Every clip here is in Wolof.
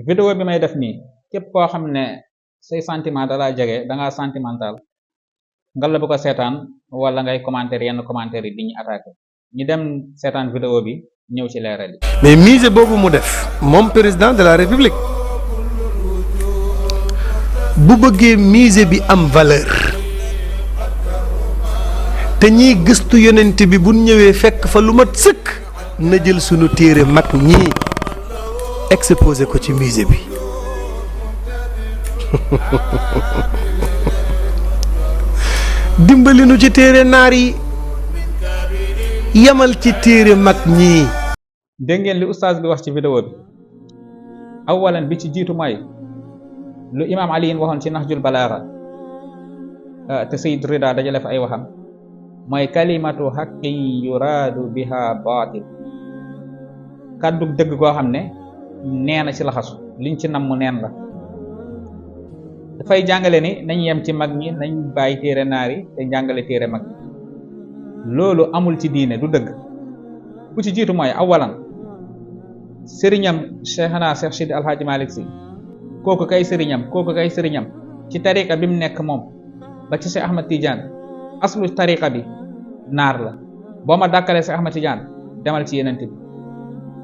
vidéo bi may def nii képp koo xam ne say sentiment da laa jege da ngaa sentimental ngal la bu ko seetaan wala ngay commentaire yenn commentaire yi di ñu attaqué ñu dem seetaan vidéo bi ñëw ci leeral yi. mais musée boobu mu def moom président de la république bu bëggee musée bi am valeur te ñiy gëstu yonent bi bu ñëwee fekk fa lu mat sëkk na jël sunu téere mag ñii exposé ko ci musée bi dimbali nu ci téere naar yi yamal ci téere mag ñii. dégg ngeen li oustaz bi wax ci vidéo bi awalan bi ci jiitu mooy lu imaam aliyin waxoon ci naxjul balaaxa te Sayyid Rida dajale fa ay waxam mooy kalimatu haqqin yuraadu biha baatil kàddu dëgg goo xam ne neena ci laxasu liñ ci namm neen la dafay jàngale ni nañ yem ci mag ñi nañ bàyyi téere naar yi te jàngale téere mag ñi loolu amul ci diine du dëgg bu ci jiitu mooy awalan sëriñam cheikhana cheikh Sidi Alhaji Malick Sy kooku kay sëriñam ci tariqa bi mu nekk moom ba ci Cheikh Ahmad Tidiane aslu tariqa bi naar la boo ma dàkkalee Cheikh Ahmad Tidiane demal ci yenent bi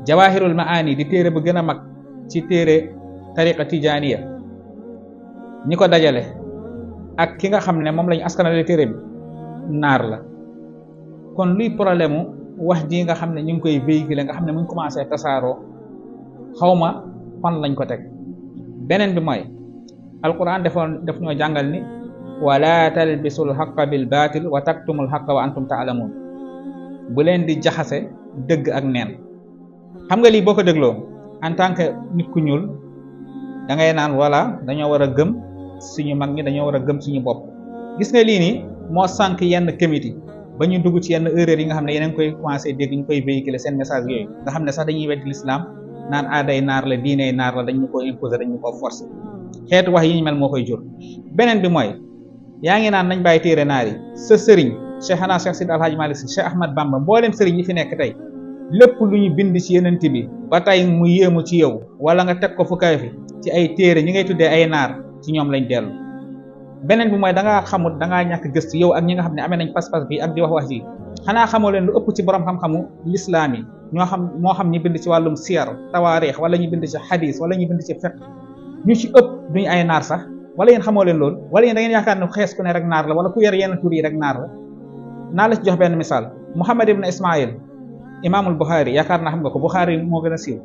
jawahirul maani di téere bu gën a mag ci téere tariqa tijaniya ñi ko dajale ak ki nga xam ne moom lañu askanale téere bi naar la kon luy problème mu wax ji nga xam ne ñu ngi koy véhiculer nga xam ne mu ngi commencé tasaaroo xawma fan lañ ko teg beneen bi mooy alquran daf ñoo jàngal ni wala talbisul xaqa bil baatil wa taktumul xaqa wa antum taalamuun bu leen di jaxase dëgg ak neen xam nga lii boo ko dégloo en tant que nit ku ñuul da ngay naan wala dañoo war a gëm suñu mag ñi dañoo war a gëm suñu bopp gis nga lii nii moo sànq yenn comité ba ñu dugg ci yenn erreur yi nga xam ne yeneen koy commencé dégg ñu koy véhiculer seen message yooyu nga xam ne sax dañuy weddi l'islam naan aaday naar la diiney naar la dañu ko imposer dañu ko forcer xeetu wax yi ñu mel moo koy jur beneen bi mooy yaa ngi naan nañ bàyyi téere naar yi sa sëriñ cheikhana cheikh Sidi Alhaji Malick Sy Cheikh Ahmad Bamba mboolem sëriñ yi fi nekk tey lépp lu ñu bind ci yenent bi ba tey mu yéemu ci yow wala nga teg ko fu kaay fi ci ay téere ñi ngay tuddee ay naar ci ñoom lañ dellu beneen bi mooy da ngaa xamut da ngaa ñàkk gëstu yow ak ñi nga xam ne amee nañ pas-pas bi ak di wax ji xanaa xamoo leen lu ëpp ci borom xam-xamu lislaam yi moo xam ñi bind ci wàllum siyar tawaarix wala ñu bind ci xadis wala ñu bind ci fiqh ñu ci ëpp duñu ay naar sax wala yéen xamoo leen loolu wala yéen da ngeen yaakaar ne xees ku ne rek naar la wala ku yor yenn tur yi rek naar la naa la ci jox benn misaal Muhammad ibn Ismail imaamul Buxaari yaakaar naa xam nga ko Buxaari moo gën a siiw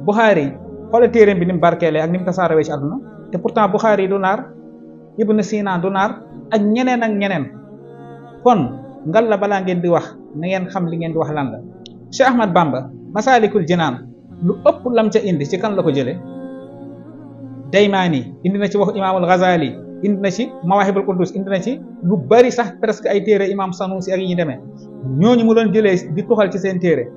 Buxaari xoola téeréem bi ni mu barkeelee ak ni mu tasaarawee ci àdduna te pourtant Buxaari du naar Ibn Sina du naar ak ñeneen kon ngal la balaa ngeen di wax na ngeen xam li ngeen di wax lan la Cheikh Ahmad Bamba Masaalikul Jinaan lu ëpp lam ca indi ci kan la ko jële Daymaani indi na ci waxu imaamul Ghazali indi na ci Mawahibul Quddus indi na ci lu bari sax presque ay téere imam Sanusi ak yi ñu demee ñooñu mu doon jëlee di tuxal ci seen téere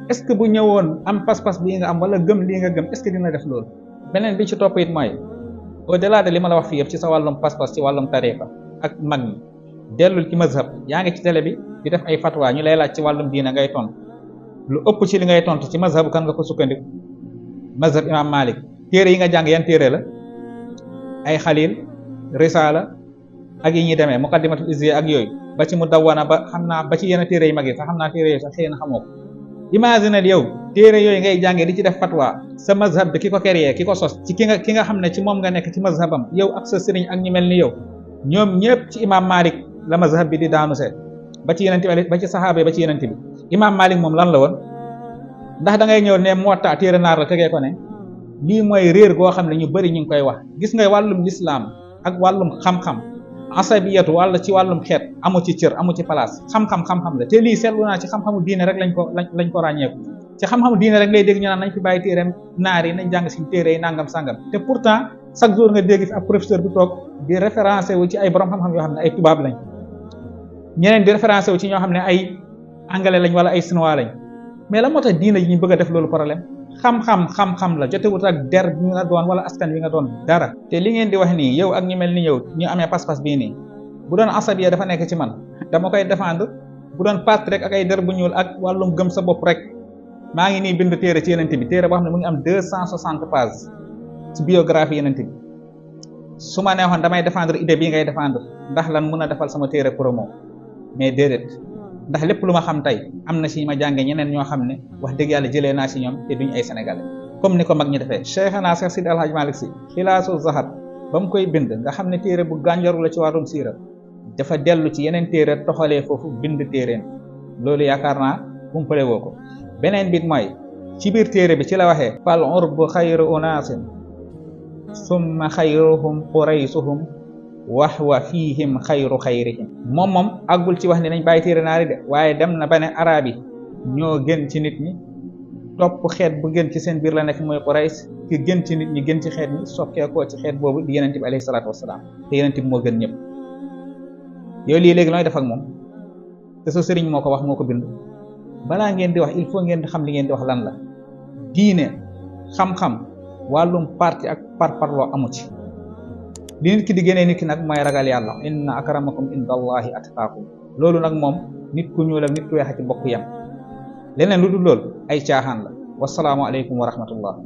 est-ce que bu ñëwoon am pas-pas bii nga am wala gëm lii nga gëm est-ce que dina def loolu beneen bi ci topp it mooy au-delà de li ma la wax fii yëpp ci sa wàllum pas-pas ci wàllum tariqa ak mag ñi dellul ci mazhab yaa ngi ci télé bi di def ay fatwa ñu lay laaj ci wàllum diina ngay tontu lu ëpp ci li ngay tontu ci mazhab kan nga ko sukkandiku mazhab imam Malik téere yi nga jàng yan téere la ay xalil risala ak yi ñuy demee muqaddimatul izziya ak yooyu ba ci mu dawwana ba xam naa ba ci yenn téere yu mag yi sax xam naa téere yooyu sax xëy na xamoo ko imaginal yow téere yooyu ngay jàngee di ci def fatwa sa mazhab bi ki ko créé ki ko sos ci ki nga xam ne ci moom nga nekk ci mazhabam yow ak sa sëriñ ak ñu mel ni yow ñoom ñëpp ci imam Malik la mazhab bi di daanu seet ba ci yenente bi ba ci saxaaba yi ba ci yenente bi imam Malik moom lan la woon ndax da ngay ñëw ne Muwatta téere naar la tegee ko ne lii mooy réer goo xam ne ñu bëri ñu ngi koy wax gis nga wàllum lislaam ak wàllum xam-xam asabiyatu walla ci wàllum xeet amu ci cër amu ci place xam-xam la te lii seetlu naa ci xam-xamu diine rek lañ ko ràññeeku ci xam-xamu diine rek lay dégg ñu naan nañ fi bàyyi téereem naar yi nañ jàng si téere yi nangam sangam te pourtant chaque jour nga dégg fi ab professeur bu toog di référencé wu ci ay borom xam-xam yoo xam ne ay tubaab lañ ñeneen di référencé wu ci ñoo xam ne ay anglais lañ wala ay chinois lañ mais la moo tax diine ji ñu bëgg a def loolu problème xam-xam la jotewut ak der bi nga doon wala askan wi nga doon dara te li ngeen di wax nii yow ak ñu mel ni yow ñu amee pas-pas bii nii bu doon asabiya dafa nekk ci man dama koy défendre bu doon part rek ak ay der bu ñuul ak wàllum gëm sa bopp rek maa ngi nii bind téere ci yenente bi téere boo xam ne mu ngi am 260 pages ci biographie yeneen bi su ma neexoon damay défendre idée bii ngay défendre ndax lan mun a defal sama téere promo mais déedéet ndax lépp lu ma xam tey am na si ma jànge ñeneen ñoo xam ne wax dëgg yàlla jëlee naa si ñoom te duñ ay sénégalais comme ni ko mag ñi defee. Cheikhana Cheikh Sidi Alhaji Malick Sy Xilaasu Zahab ba mu koy bind nga xam ne téere bu gànjaru la ci wàllum siira dafa dellu ci yeneen téere toxalee foofu bind téereen loolu yaakaar naa kumpale woo ko. beneen bit mooy ci biir téere bi ci la waxee fal urbu xayru unaasin summa xayruhum quraysuhum wa fihim xayru xayrihim moom àggul ci wax ne nañ bàyyi téere naari de waaye dem na ba ne arab yi ñoo gën ci nit ñi topp xeet bu gën ci seen biir la nekk mooy Quraysh ki gën ci nit ñi gën ci xeet ñi sokkeekoo ci xeet boobu di yenente bi alayhi salaatu wasalaam te yenente bi moo gën ñëpp yow lii léegi looy def ak moom te sa sëriñ moo ko wax moo ko bind balaa ngeen di wax il faut ngeen di xam li ngeen di wax lan la diine xam-xam wàllum parti ak parparloo amu ci li nit ki di génnee nit ki nag mooy ragal yàlla inna akramakum indallahi atqaakum loolu nag moom nit ku ñuul ak nit ku weex ci bokk yam leneen lu dul loolu ay caaxaan la wasalaamu aleykum wa rahmatullah